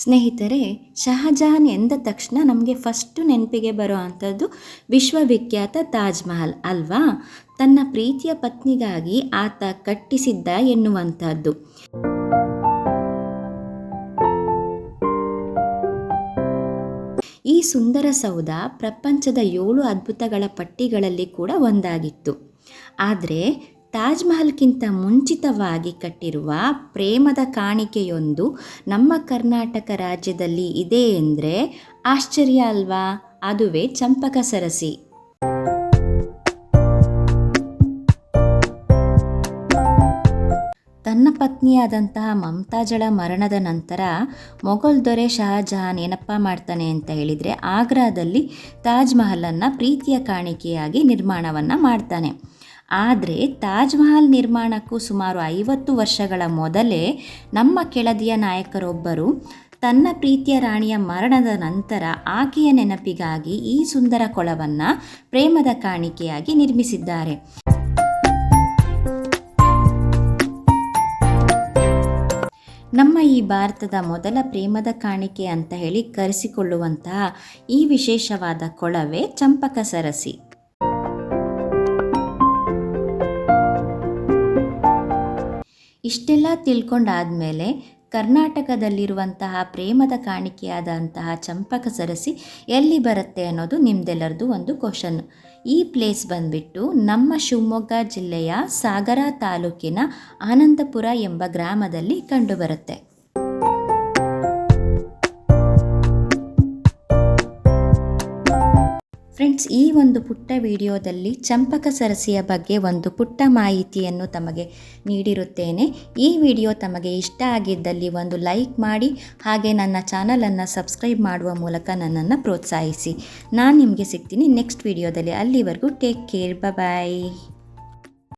ಸ್ನೇಹಿತರೆ, ಶಹಜಹಾನ್ ಎಂದ ತಕ್ಷಣ ನಮಗೆ ಫಸ್ಟು ನೆನಪಿಗೆ ಬರೋ ಅಂಥದ್ದು ವಿಶ್ವವಿಖ್ಯಾತ ತಾಜ್ ಮಹಲ್ ಅಲ್ವಾ? ತನ್ನ ಪ್ರೀತಿಯ ಪತ್ನಿಗಾಗಿ ಆತ ಕಟ್ಟಿಸಿದ್ದ ಎನ್ನುವಂಥದ್ದು. ಈ ಸುಂದರ ಸೌಧ ಪ್ರಪಂಚದ 7 ಅದ್ಭುತಗಳ ಪಟ್ಟಿಗಳಲ್ಲಿ ಕೂಡ ಒಂದಾಗಿತ್ತು. ಆದರೆ ತಾಜ್ ಮಹಲ್ಗಿಂತ ಮುಂಚಿತವಾಗಿ ಕಟ್ಟಿರುವ ಪ್ರೇಮದ ಕಾಣಿಕೆಯೊಂದು ನಮ್ಮ ಕರ್ನಾಟಕ ರಾಜ್ಯದಲ್ಲಿ ಇದೆ ಎಂದರೆ ಆಶ್ಚರ್ಯ ಅಲ್ವಾ? ಅದುವೇ ಚಂಪಕ ಸರಸಿ. ತನ್ನ ಪತ್ನಿಯಾದಂತಹ ಮಮತಾಜಳ ಮರಣದ ನಂತರ ಮೊಘಲ್ ದೊರೆ ಶಹಜಹಾನ್ ಏನಪ್ಪ ಮಾಡ್ತಾನೆ ಅಂತ ಹೇಳಿದರೆ, ಆಗ್ರಾದಲ್ಲಿ ತಾಜ್ ಮಹಲನ್ನು ಪ್ರೀತಿಯ ಕಾಣಿಕೆಯಾಗಿ ನಿರ್ಮಾಣವನ್ನು ಮಾಡ್ತಾನೆ. ಆದರೆ ತಾಜ್ ಮಹಲ್ ನಿರ್ಮಾಣಕ್ಕೂ ಸುಮಾರು 50 ವರ್ಷಗಳ ಮೊದಲೇ ನಮ್ಮ ಕೆಳದಿಯ ನಾಯಕರೊಬ್ಬರು ತನ್ನ ಪ್ರೀತಿಯ ರಾಣಿಯ ಮರಣದ ನಂತರ ಆಕೆಯ ನೆನಪಿಗಾಗಿ ಈ ಸುಂದರ ಕೊಳವನ್ನು ಪ್ರೇಮದ ಕಾಣಿಕೆಯಾಗಿ ನಿರ್ಮಿಸಿದ್ದಾರೆ. ನಮ್ಮ ಈ ಭಾರತದ ಮೊದಲ ಪ್ರೇಮದ ಕಾಣಿಕೆ ಅಂತ ಹೇಳಿ ಕರೆಸಿಕೊಳ್ಳುವಂತಹ ಈ ವಿಶೇಷವಾದ ಕೊಳವೇ ಚಂಪಕ ಸರಸಿ. ಇಷ್ಟೆಲ್ಲ ತಿಳ್ಕೊಂಡಾದಮೇಲೆ ಕರ್ನಾಟಕದಲ್ಲಿರುವಂತಹ ಪ್ರೇಮದ ಕಾಣಿಕೆಯಾದಂತಹ ಚಂಪಕ ಸರಸಿ ಎಲ್ಲಿ ಬರುತ್ತೆ ಅನ್ನೋದು ನಿಮ್ಮದೆಲ್ಲರದು ಒಂದು ಕ್ವಶನ್. ಈ ಪ್ಲೇಸ್ ಬಂದುಬಿಟ್ಟು ನಮ್ಮ ಶಿವಮೊಗ್ಗ ಜಿಲ್ಲೆಯ ಸಾಗರ ತಾಲೂಕಿನ ಆನಂದಪುರ ಎಂಬ ಗ್ರಾಮದಲ್ಲಿ ಕಂಡುಬರುತ್ತೆ. ಫ್ರೆಂಡ್ಸ್, ಈ ಒಂದು ಪುಟ್ಟ ವಿಡಿಯೋದಲ್ಲಿ ಚಂಪಕ ಸರಸಿಯ ಬಗ್ಗೆ ಒಂದು ಪುಟ್ಟ ಮಾಹಿತಿಯನ್ನು ತಮಗೆ ನೀಡಿರುತ್ತೇನೆ. ಈ ವಿಡಿಯೋ ತಮಗೆ ಇಷ್ಟ ಆಗಿದ್ದಲ್ಲಿ ಒಂದು ಲೈಕ್ ಮಾಡಿ, ಹಾಗೆ ನನ್ನ ಚಾನಲನ್ನು ಸಬ್ಸ್ಕ್ರೈಬ್ ಮಾಡುವ ಮೂಲಕ ನನ್ನನ್ನು ಪ್ರೋತ್ಸಾಹಿಸಿ. ನಾನು ನಿಮಗೆ ಸಿಗ್ತೀನಿ ನೆಕ್ಸ್ಟ್ ವಿಡಿಯೋದಲ್ಲಿ. ಅಲ್ಲಿವರೆಗೂ ಟೇಕ್ ಕೇರ್, ಬಾಯ್.